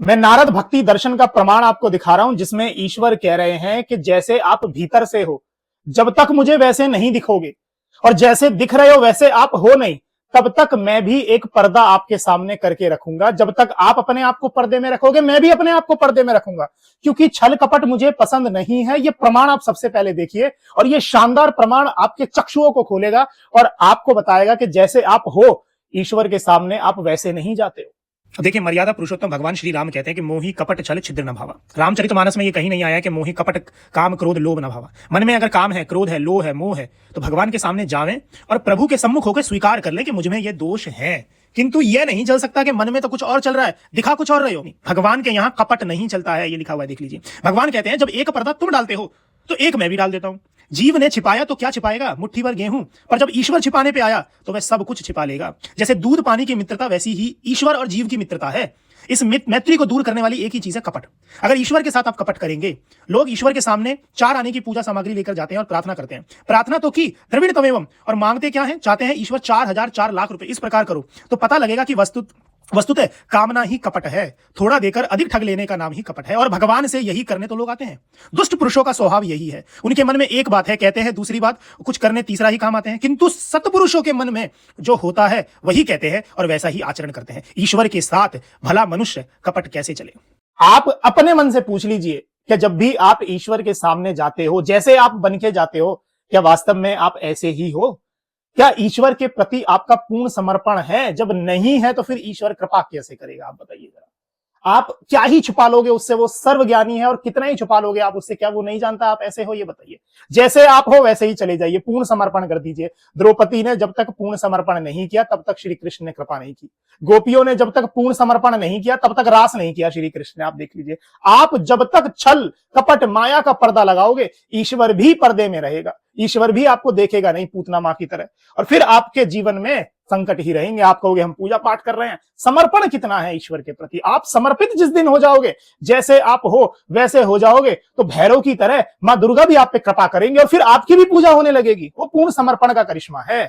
मैं नारद भक्ति दर्शन का प्रमाण आपको दिखा रहा हूं, जिसमें ईश्वर कह रहे हैं कि जैसे आप भीतर से हो, जब तक मुझे वैसे नहीं दिखोगे और जैसे दिख रहे हो वैसे आप हो नहीं, तब तक मैं भी एक पर्दा आपके सामने करके रखूंगा। जब तक आप अपने आप को पर्दे में रखोगे, मैं भी अपने आप को पर्दे में रखूंगा, क्योंकि छल कपट मुझे पसंद नहीं है। ये प्रमाण आप सबसे पहले देखिए, और ये शानदार प्रमाण आपके चक्षुओं को खोलेगा और आपको बताएगा कि जैसे आप हो ईश्वर के सामने, आप वैसे नहीं जाते हो। देखिए, मर्यादा पुरुषोत्तम भगवान श्री राम कहते हैं कि मोही कपट छल छिद्र न भावा। रामचरितमानस में ये कहीं नहीं आया कि मोही कपट काम क्रोध लोभ न भावा। मन में अगर काम है, क्रोध है, लोभ है, मोह है, तो भगवान के सामने जावें और प्रभु के सम्मुख होकर स्वीकार कर लें कि मुझ में ये दोष है। किंतु यह नहीं चल सकता कि मन में तो कुछ और चल रहा है, दिखा कुछ और रहे हो। भगवान के यहां कपट नहीं चलता है, ये लिखा हुआ है, देख लीजिए। भगवान कहते हैं जब एक पर्दा तुम डालते हो तो एक मैं भी डाल देता हूं। जीव ने छिपाया तो क्या छिपाएगा, मुट्ठी भर गेहूं, पर जब ईश्वर छिपाने पे आया तो वह सब कुछ छिपा लेगा। जैसे दूध पानी की मित्रता, वैसी ही ईश्वर और जीव की मित्रता है। इस मैत्री को दूर करने वाली एक ही चीज है, कपट। अगर ईश्वर के साथ आप कपट करेंगे, लोग ईश्वर के सामने 4 आने की पूजा सामग्री लेकर जाते हैं और प्रार्थना करते हैं। प्रार्थना तो की द्रविड़ तमेवम, और मांगते क्या है, चाहते हैं ईश्वर 4000 4 लाख रुपए। इस प्रकार करो तो पता लगेगा कि वस्तुतः कामना ही कपट है। थोड़ा देकर अधिक ठग लेने का नाम ही कपट है, और भगवान से यही करने तो लोग आते हैं। दुष्ट पुरुषों का स्वभाव यही है, उनके मन में एक बात है, कहते हैं दूसरी बात, कुछ करने तीसरा ही काम आते हैं। किंतु सत्पुरुषों के मन में जो होता है वही कहते हैं और वैसा ही आचरण करते हैं। ईश्वर के साथ भला मनुष्य कपट कैसे चले? आप अपने मन से पूछ लीजिए कि जब भी आप ईश्वर के सामने जाते हो, जैसे आप बन के जाते हो, क्या वास्तव में आप ऐसे ही हो? क्या ईश्वर के प्रति आपका पूर्ण समर्पण है? जब नहीं है तो फिर ईश्वर कृपा कैसे करेगा, आप बताइए जरा। आप क्या ही छुपा लोगे उससे, वो सर्वज्ञानी है, और कितना ही छुपा लोगे आप उससे, क्या वो नहीं जानता आप ऐसे हो? ये बताइए। जैसे आप हो वैसे ही चले जाइए, पूर्ण समर्पण कर दीजिए। द्रौपदी ने जब तक पूर्ण समर्पण नहीं किया तब तक श्री कृष्ण ने कृपा नहीं की। गोपियों ने जब तक पूर्ण समर्पण नहीं किया तब तक रास नहीं किया श्री कृष्ण ने। आप देख लीजिए, आप जब तक छल कपट माया का पर्दा लगाओगे, ईश्वर भी पर्दे में रहेगा। ईश्वर भी आपको देखेगा नहीं पूतना मां की तरह, और फिर आपके जीवन में संकट ही रहेंगे। आप कहोगे हम पूजा पाठ कर रहे हैं, समर्पण कितना है ईश्वर के प्रति। आप समर्पित जिस दिन हो जाओगे, जैसे आप हो वैसे हो जाओगे, तो भैरव की तरह मां दुर्गा भी आप पे कृपा करेंगे और फिर आपकी भी पूजा होने लगेगी। वो पूर्ण समर्पण का करिश्मा है।